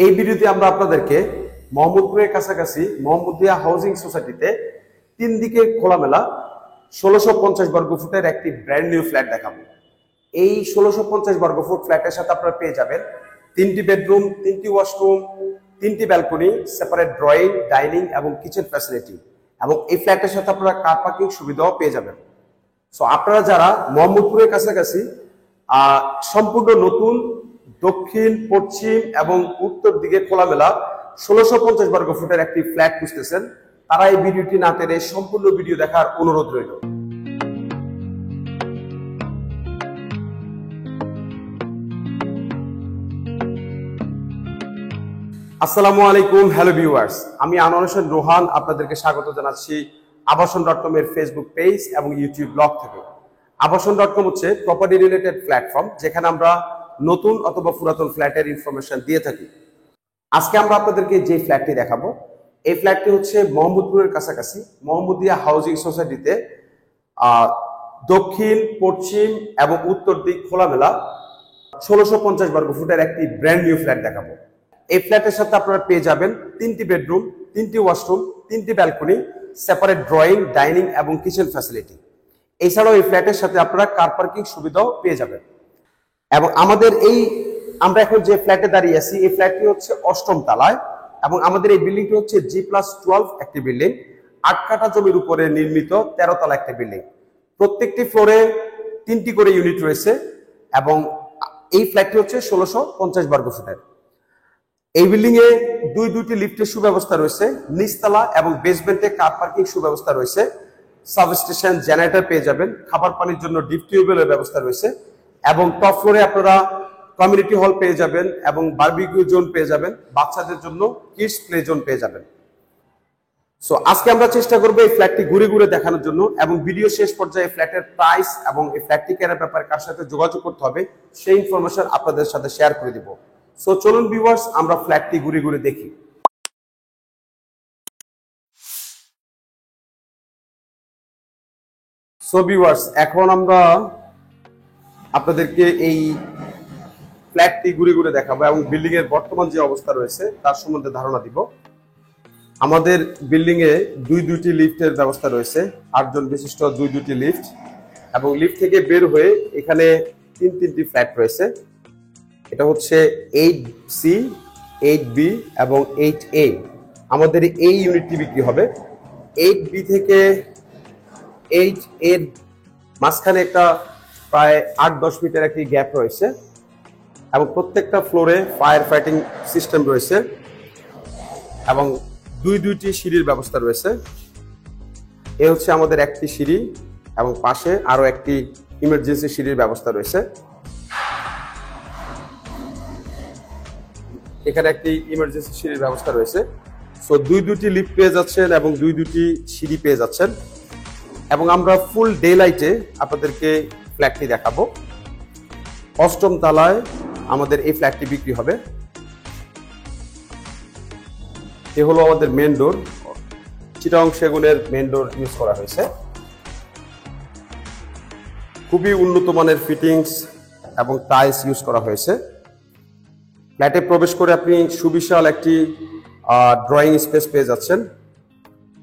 এই ভিডিওতে আমরা আপনাদেরকে মোহাম্মদপুরের কাছাকাছি মোহাম্মদিয়া হাউজিং সোসাইটিতে তিন দিকে খোলামেলা 1650 বর্গ ফুটের একটি ব্র্যান্ড নিউ ফ্ল্যাট দেখাবো। এই 1650 বর্গ ফুট ফ্ল্যাটের সাথে আপনারা পেয়ে যাবেন 3টি বেডরুম, 3টি ওয়াশরুম, 3টি ব্যালকনি, সেপারেট ড্রয়িং, ডাইনিং এবং কিচেন ফ্যাসিলিটি, এবং এই ফ্ল্যাটের সাথে আপনারা কার পার্কিং সুবিধাও পেয়ে যাবেন। সো আপনারা যারা মোহাম্মদপুরের কাছাকাছি সম্পূর্ণ নতুন দক্ষিণ, পশ্চিম এবং উত্তর দিকে খোলামেলা 1650 বর্গ ফুটের একটি ফ্ল্যাট খুঁজতেছেন, তারা এই ভিডিওটি না টেনে সম্পূর্ণ ভিডিও দেখার অনুরোধ রইল। আসসালামু আলাইকুম, হ্যালো ভিউয়ার্স, আমি আনোয়ার হোসেন রোহান আপনাদেরকে স্বাগত জানাচ্ছি আবাসন.com এর ফেসবুক পেজ এবং ইউটিউব ব্লগ থেকে। আবাসন.com হচ্ছে প্রপার্টি রিলেটেড প্ল্যাটফর্ম, যেখানে আমরা নতুন অথবা পুরাতন ফ্ল্যাটের ইনফরমেশন দিয়ে থাকি। আজকে আমরা আপনাদেরকে যে ফ্ল্যাটটি দেখাবো, এই ফ্ল্যাটটি হচ্ছে মোহাম্মদপুরের কাছাকাছি মোহাম্মদিয়া হাউজিং সোসাইটিতে দক্ষিণ, পশ্চিম এবং উত্তর দিক খোলামেলা 1650 বর্গ ফুটের একটি ব্র্যান্ড নিউ ফ্ল্যাট দেখাবো। এই ফ্ল্যাটের সাথে আপনারা পেয়ে যাবেন 3টি বেডরুম, 3টি ওয়াশরুম, 3টি ব্যালকনি, সেপারেট ড্রয়িং, ডাইনিং এবং কিচেন ফ্যাসিলিটি। এছাড়াও এই ফ্ল্যাটের সাথে আপনারা কার পার্কিং সুবিধাও পেয়ে যাবেন। এবং আমরা এখন যে ফ্ল্যাটে দাঁড়িয়ে আছি, এই ফ্ল্যাটটি হচ্ছে 8ম তলায় এবং আমাদের এই বিল্ডিংটি হচ্ছে G+12 একটি বিল্ডিং, 8 কাঠা জমির উপরে নির্মিত 13 তলা একটি বিল্ডিং। প্রত্যেকটি ফ্লোরে 3টি করে ইউনিট রয়েছে এবং এই ফ্ল্যাটটি হচ্ছে 1650 বর্গ ফুটের। এই বিল্ডিং এ দুইটি লিফটের সুব্যবস্থা রয়েছে, নিচতলা এবং বেসমেন্টে কার পার্কিং সুব্যবস্থা রয়েছে, সাবস্টেশন, জেনারেটর পেয়ে যাবেন, খাবার পানির জন্য ডিপ টিউবওয়েলের ব্যবস্থা রয়েছে এবং টপ ফ্লোরে আপনারা কমিউনিটি হল পেয়ে যাবেন এবং বারবিকিউ জোন পেয়ে যাবেন, বাচ্চাদের জন্য কিডস প্লে জোন পেয়ে যাবেন। সো আজকে আমরা চেষ্টা করব এই ফ্ল্যাটটি ঘুরে ঘুরে দেখানোর জন্য এবং ভিডিও শেষ পর্যায়ে ফ্ল্যাটের প্রাইস এবং এই ফ্ল্যাটটি কেনার ব্যাপারে কার সাথে যোগাযোগ করতে হবে সেই ইনফরমেশন আপনাদের সাথে শেয়ার করে দিব। সো চলুন ভিউয়ার্স, আমরা ফ্ল্যাটটি ঘুরে ঘুরে দেখি। সো ভিউয়ার্স, এখন আমরা আপনাদেরকে এই ফ্ল্যাটটি ঘুরে ঘুরে দেখাবো এবং বিল্ডিং এর বর্তমান যে অবস্থা রয়েছে তার সম্বন্ধে ধারণা দিব। আমাদের বিল্ডিং এ দুইটি লিফটের ব্যবস্থা রয়েছে, 8 জন বিশিষ্ট দুইটি লিফট, এবং লিফট থেকে বের হয়ে এখানে তিনটি ফ্ল্যাট রয়েছে। এটা হচ্ছে 8C, 8B এবং 8A। আমাদের এই ইউনিটটি বিক্রি হবে। 8B থেকে 8A এর মাঝখানে একটা প্রায় 8-10 ফিটের একটি গ্যাপ রয়েছে এবং প্রত্যেকটা ফ্লোরে ফায়ার ফাইটিং সিস্টেম রয়েছে এবং দুইটি সিঁড়ির ব্যবস্থা রয়েছে। এ হচ্ছে আমাদের একটি সিঁড়ি এবং পাশে আরো একটি ইমার্জেন্সি সিঁড়ির ব্যবস্থা রয়েছে। এখানে একটি ইমার্জেন্সি সিঁড়ির ব্যবস্থা রয়েছে। সো দুইটি লিফট পেয়ে যাচ্ছেন এবং দুইটি সিঁড়ি পেয়ে যাচ্ছেন এবং আমরা ফুল ডে লাইটে আপনাদেরকে ফ্ল্যাটটি দেখাবো। 8ম তলায় আমাদের এই ফ্ল্যাটটি বিক্রি হবে। এ হলো আমাদের মেন ডোর, চিটাগং সেগুনের মেন ডোর ইউজ করা হয়েছে। খুবই উন্নত মানের ফিটিংস এবং টাইলস ইউজ করা হয়েছে। ফ্ল্যাটে প্রবেশ করে আপনি সুবিশাল একটি ড্রয়িং স্পেস পেয়ে যাচ্ছেন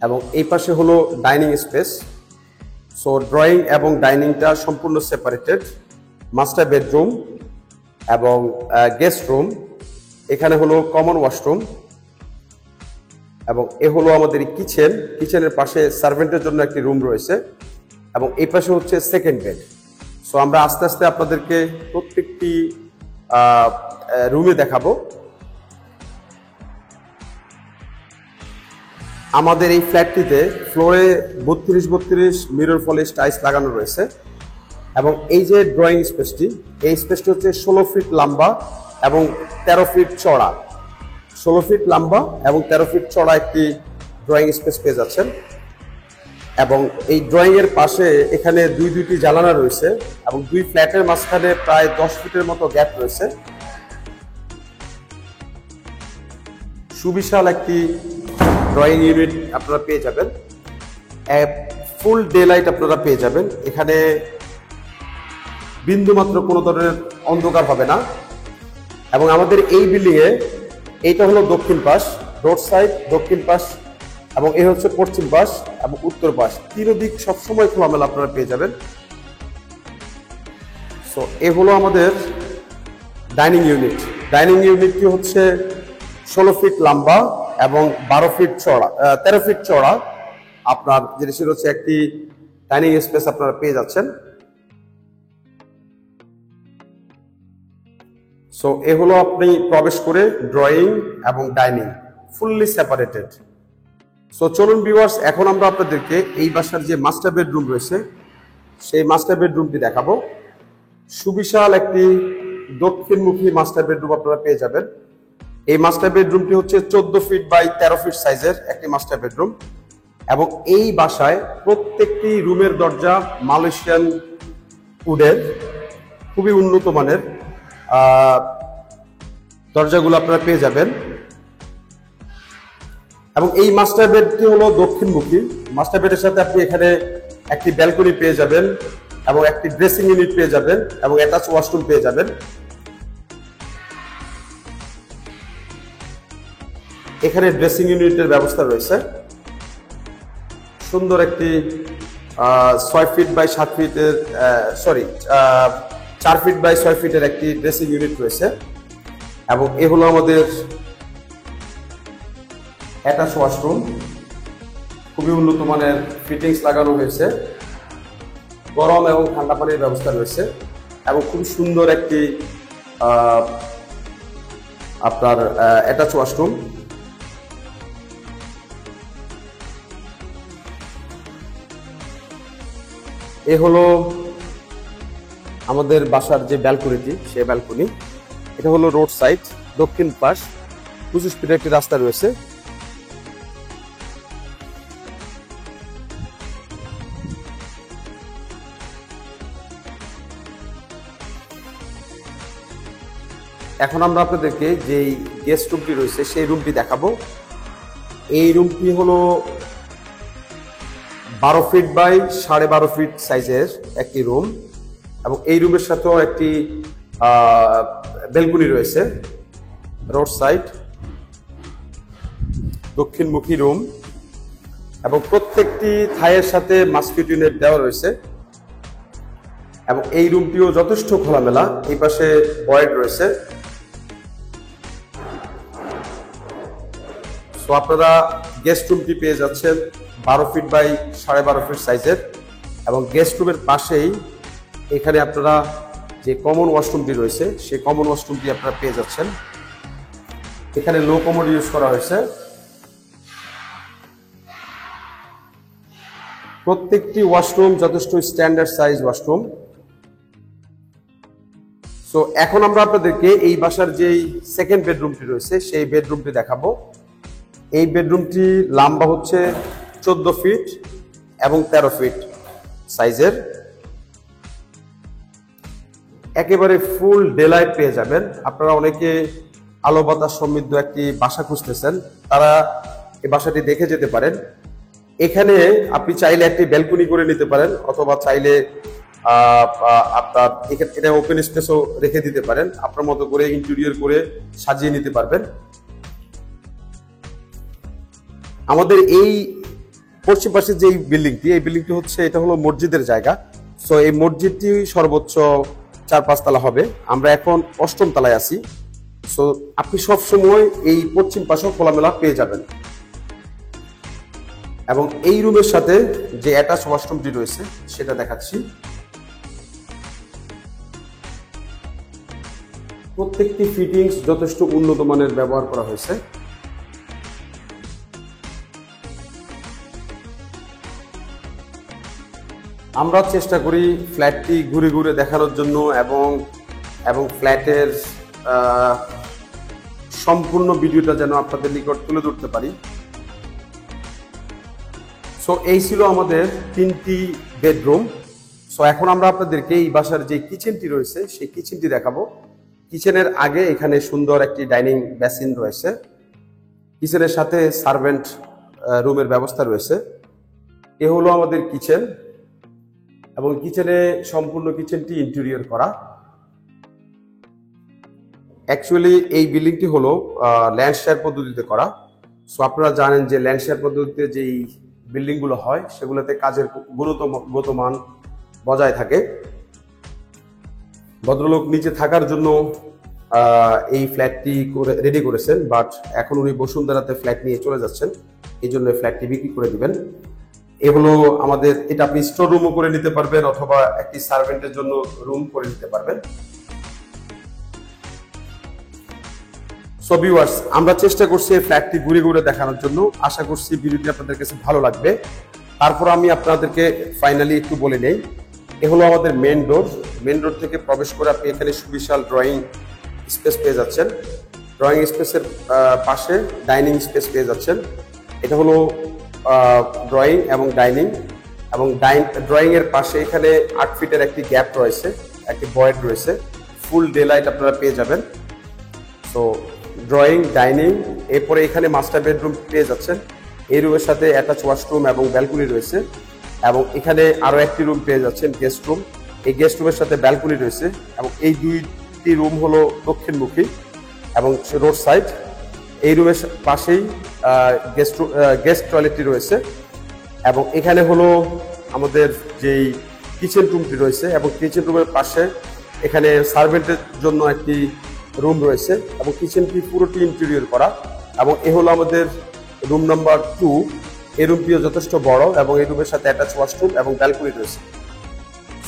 এবং এই পাশে হলো ডাইনিং স্পেস। সো ড্রয়িং এবং ডাইনিংটা সম্পূর্ণ সেপারেটেড। মাস্টার বেডরুম এবং গেস্ট রুম, এখানে হলো কমন ওয়াশরুম এবং এ হলো আমাদের কিচেন। কিচেনের পাশে সার্ভেন্টের জন্য একটি রুম রয়েছে এবং এই পাশে হচ্ছে সেকেন্ড বেড। সো আমরা আস্তে আস্তে আপনাদেরকে প্রত্যেকটি রুমে দেখাবো। আমাদের এই ফ্ল্যাটটিতে ফ্লোরে 32 মিরর পলিশ টাইলস লাগানো রয়েছে এবং এই যে ড্রয়িং স্পেসটি, এই স্পেসটি হচ্ছে 16 ফিট লম্বা এবং 13 ফিট চড়া। 16 ফিট লম্বা এবং 13 ফিট চড়া একটি ড্রয়িং স্পেস পেয়ে যাচ্ছেন এবং এই ড্রয়িং এর পাশে এখানে দুইটি জানালা রয়েছে এবং দুই ফ্ল্যাটের মাঝখানে প্রায় 10 ফিটের মতো গ্যাপ রয়েছে। সুবিশাল একটি ড্রয়িং ইউনিট আপনারা পেয়ে যাবেন। ফুল ডে লাইট আপনারা পেয়ে যাবেন। এখানে বিন্দুমাত্র কোনো ধরনের অন্ধকার হবে না এবং আমাদের এই বিল্ডিং এ এইটা হলো দক্ষিণ পাশ, রোড সাইড, দক্ষিণ পাশ, এবং এই হচ্ছে পশ্চিম পাশ এবং উত্তর পাশ। তিন দিক সবসময় খোলামেলা আপনারা পেয়ে যাবেন। সো এ হলো আমাদের ডাইনিং ইউনিট। ডাইনিং ইউনিটটি হচ্ছে 16 ফিট লম্বা এবং 12 ফিট চওড়া, 13 ফিট চওড়া। আপনার জিনিসের হচ্ছে একটি ডাইনিং স্পেস আপনারা পেয়ে যাচ্ছেন। সো এ হলো আপনি প্রবেশ করে ড্রয়িং এবং ডাইনিং ফুললি সেপারেটেড। সো চলুন ভিউয়ার্স, এখন আমরা আপনাদেরকে এই বাসার যে মাস্টার বেডরুম রয়েছে সেই মাস্টার বেডরুমটি দেখাবো। সুবিশাল একটি দক্ষিণমুখী মাস্টার বেডরুম আপনারা পেয়ে যাবেন। এই মাস্টার বেডরুমটি হচ্ছে 14 ফিট বাই 13 ফিট সাইজের একটি মাস্টার বেডরুম, এবং এই বাসায় প্রত্যেকটি রুমের দরজা মালয়েশিয়ান উডের খুবই উন্নত মানের দরজাগুলো আপনারা পেয়ে যাবেন। এবং এই মাস্টার বেডটি হলো দক্ষিণমুখী। মাস্টার বেডের সাথে আপনি এখানে একটি ব্যালকনি পেয়ে যাবেন এবং একটি ড্রেসিং ইউনিট পেয়ে যাবেন এবং অ্যাটাচ ওয়াশরুম পেয়ে যাবেন। এখানে ড্রেসিং ইউনিটের ব্যবস্থা রয়েছে। সুন্দর একটি 6 ফিট বাই 7 ফিটের 4 ফিট বাই 6 ফিটের একটি ড্রেসিং ইউনিট রয়েছে, এবং এ হলো আমাদের অ্যাটাচ ওয়াশরুম। খুবই উন্নত মানের ফিটিংস লাগানো হয়েছে, গরম এবং ঠান্ডা পানির ব্যবস্থা রয়েছে, এবং খুব সুন্দর একটি আপনার অ্যাটাচ ওয়াশরুম। এ হলো আমাদের বাসার যে ব্যালকনিটি, সে ব্যালকনি। এটা হলো রোড সাইড, দক্ষিণ পাশ, 25 ফিটের একটি রাস্তা রয়েছে। এখন আমরা আপনাদেরকে যেই গেস্ট রুমটি রয়েছে সেই রুমটি দেখাবো। এই রুমটি হলো 12 ফিট বাই 12.5 ফিট সাইজের একটি রুম, এবং এই রুমের সাথেও একটি ব্যালকনি রয়েছে। রোড সাইড, দক্ষিণমুখী রুম, এবং প্রত্যেকটি থাইয়ের সাথে মাস্কিটো নেট দেওয়া রয়েছে, এবং এই রুমটিও যথেষ্ট খোলামেলা। এই পাশে ভয়েড রয়েছে। সো আপনারা গেস্ট রুমটি পেয়ে যাচ্ছেন 12 ফিট বাই 12.5 ফিট সাইজের, এবং গেস্ট রুমের পাশেই এখানে আপনারা যে কমন ওয়াশরুমটি রয়েছে সেই কমন ওয়াশরুমটি আপনারা পেয়ে যাচ্ছেন। এখানে লো কমোড ইউজ করা হয়েছে। প্রত্যেকটি ওয়াশরুম যথেষ্ট স্ট্যান্ডার্ড সাইজ ওয়াশরুম। সো এখন আমরা আপনাদেরকে এই বাসার যেই সেকেন্ড বেডরুমটি রয়েছে সেই বেডরুমটি দেখাবো। এই বেডরুমটি লম্বা হচ্ছে 14 ফিট এবং 13 ফিট সাইজের। একেবারে ফুল ডেলাইট পেয়ে যাবেন। আপনারা অনেকে আলো বাতাস সমৃদ্ধ একটি বাসা খুঁজতেছেন, তারা এই বাসাটি দেখে যেতে পারেন। এখানে আপনি চাইলে একটি ব্যালকনি করে নিতে পারেন, অথবা চাইলে আপনার এটা ওপেন স্পেসও রেখে দিতে পারেন। আপনার মতো করে ইন্টেরিয়র করে সাজিয়ে নিতে পারবেন। আমাদের এই পশ্চিম পাশে যে বিল্ডিংটি, এই বিল্ডিংটি হচ্ছে, এটা হলো মসজিদের জায়গা। সো এই মসজিদটি সর্বোচ্চ 4-5 তলা হবে। আমরা এখন 8ম তলায় আছি। সো আপনি সবসময় এই পশ্চিম পাশেও খোলামেলা পেয়ে যাবেন। এবং এই রুমের সাথে যে অ্যাটাচ ওয়াশরুমটি রয়েছে সেটা দেখাচ্ছি। প্রত্যেকটি ফিটিংস যথেষ্ট উন্নত মানের ব্যবহার করা হয়েছে। আমরা চেষ্টা করি ফ্ল্যাটটি ঘুরে ঘুরে দেখানোর জন্য, এবং ফ্ল্যাটের সম্পূর্ণ ভিডিওটা যেন আপনাদের নিকট তুলে ধরতে পারি। সো এই ছিল আমাদের 3টি বেডরুম। সো এখন আমরা আপনাদেরকে এই বাসার যে কিচেনটি রয়েছে সেই কিচেনটি দেখাবো। কিচেনের আগে এখানে সুন্দর একটি ডাইনিং বেসিন রয়েছে। কিচেনের সাথে সার্ভেন্ট রুমের ব্যবস্থা রয়েছে। এ হলো আমাদের কিচেন, এবং কিচেনে সম্পূর্ণ কিচেনটি ইন্টেরিয়র করা। অ্যাকচুয়ালি এই বিল্ডিংটি হলো ল্যান্ড শেয়ার পদ্ধতিতে করা। সো আপনারা জানেন যে ল্যান্ড শেয়ার পদ্ধতিতে যেই বিল্ডিংগুলো হয় সেগুলোতে কাজের গুণগত মান বজায় থাকে। ভদ্রলোক নিচে থাকার জন্য এই ফ্ল্যাটটি রেডি করেছেন, বাট এখন উনি বসুন্ধরাতে ফ্ল্যাট নিয়ে চলে যাচ্ছেন, এই জন্য ফ্ল্যাটটি বিক্রি করে দিবেন। এ হলো আমাদের, এটা আপনি স্টোর রুমও করে নিতে পারবেন অথবা একটি সার্ভেন্টের জন্য রুম করে নিতে পারবেন। সো ভিউয়ার্স, আমরা চেষ্টা করছি এই ফ্ল্যাটটি ঘুরে ঘুরে দেখানোর জন্য। আশা করছি ভিডিওটি আপনাদের কাছে ভালো লাগবে। তারপর আমি আপনাদেরকে ফাইনালি একটু বলে নেই, এ হলো আমাদের মেন ডোর। মেন ডোর থেকে প্রবেশ করে আপনি এখানে সুবিশাল ড্রয়িং স্পেস পেয়ে যাচ্ছেন। ড্রয়িং স্পেসের পাশে ডাইনিং স্পেস পেয়ে যাচ্ছেন। এটা হলো ড্রয়িং এবং ডাইনিং, এবং ড্রয়িং এর পাশে এখানে 8 ফিটের একটি গ্যাপ রয়েছে, একটি ভয়েড রয়েছে। ফুল ডে লাইট আপনারা পেয়ে যাবেন। তো ড্রয়িং, ডাইনিং, এরপরে এখানে মাস্টার বেডরুম পেয়ে যাচ্ছেন। এই রুমের সাথে অ্যাটাচ ওয়াশরুম এবং ব্যালকনি রয়েছে, এবং এখানে আরো একটি রুম পেয়ে যাচ্ছেন, গেস্ট রুম। এই গেস্ট রুমের সাথে ব্যালকনি রয়েছে, এবং এই দুইটি রুম হলো দক্ষিণমুখী এবং রোড সাইড। এই রুমের পাশেই গেস্ট টয়লেটটি রয়েছে, এবং এখানে হলো আমাদের যেই কিচেন রুমটি রয়েছে, এবং কিচেন রুমের পাশে এখানে সার্ভেন্টের জন্য একটি রুম রয়েছে, এবং কিচেনটি পুরোটি ইন্টেরিয়র করা। এবং এ হলো আমাদের রুম নাম্বার 2। এই রুমটিও যথেষ্ট বড়, এবং এই রুমের সাথে অ্যাটাচ ওয়াশরুম এবং ব্যালকনি রয়েছে।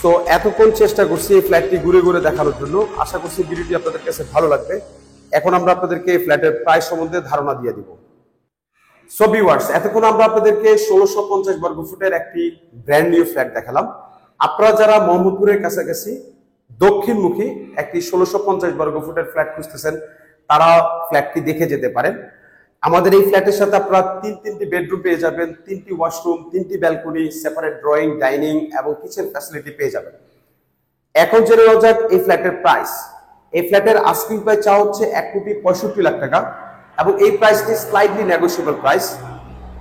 সো এতক্ষণ চেষ্টা করছি এই ফ্ল্যাটটি ঘুরে ঘুরে দেখানোর জন্য। আশা করছি ভিডিওটি আপনাদের কাছে ভালো লাগবে। এখন আমরা আপনাদেরকে এই ফ্ল্যাটের প্রাইস সম্বন্ধে ধারণা দিয়ে দিব। সো ভিউয়ার্স, এতক্ষণ আমরা আপনাদেরকে 1650 বর্গ ফুটের একটি ব্র্যান্ড নিউ ফ্ল্যাট দেখালাম। আপনারা যারা মোহাম্মদপুরের কাছাকাছি দক্ষিণমুখী একটি 1650 বর্গ ফুটের ফ্ল্যাট খুঁজতেছেন, তারা ফ্ল্যাটটি দেখে যেতে পারেন। আমাদের এই ফ্ল্যাটের সাথে আপনারা তিনটি বেডরুম পেয়ে যাবেন, 3টি ওয়াশরুম, 3টি ব্যালকনি, সেপারেট ড্রয়িং, ডাইনিং এবং কিচেন ফ্যাসিলিটি পেয়ে যাবেন। এখন জেনে নেওয়া যাক এই ফ্ল্যাটের প্রাইস। এই ফ্ল্যাটের আস্কিং প্রাইস চাওয়া হচ্ছে 1,65,00,000 টাকা, এবং এই প্রাইসটি স্লাইটলি নেগোশিয়েবল প্রাইস।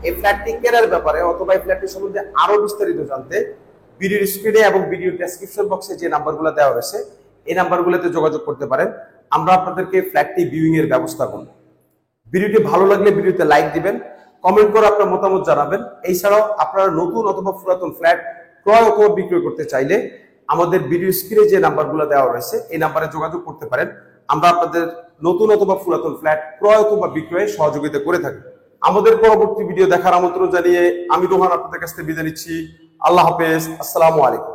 এই ফ্ল্যাটটি কেনার ব্যাপারে অথবা এই ফ্ল্যাটটি সম্বন্ধে আরো বিস্তারিত জানতে ভিডিওর স্ক্রিনে এবং ভিডিও ডেসক্রিপশন বক্সে যে নাম্বারগুলো দেওয়া হয়েছে এই নাম্বারগুলোতে যোগাযোগ করতে পারেন। আমরা আপনাদেরকে ফ্ল্যাটটি ভিউইং এর ব্যবস্থা করব। ভিডিওটি ভালো লাগলে ভিডিওতে লাইক দিবেন, কমেন্ট করে আপনার মতামত জানাবেন। এছাড়াও আপনারা নতুন অথবা পুরাতন ফ্ল্যাট ক্রয় অথবা বিক্রয় করতে চাইলে আমাদের ভিডিও স্ক্রিনে যে নাম্বারগুলো দেওয়া রয়েছে এই নাম্বারে যোগাযোগ করতে পারেন। আমরা আপনাদের নতুন অথবা পুরাতন ফ্ল্যাট ক্রয় অথবা বিক্রয়ে সহযোগিতা করে থাকি। আমাদের পরবর্তী ভিডিও দেখার আমন্ত্রণ জানিয়ে আমি রোহান আপনাদের কাছ থেকে বিদায় নিচ্ছি। আল্লাহ হাফেজ, আসসালামু আলাইকুম।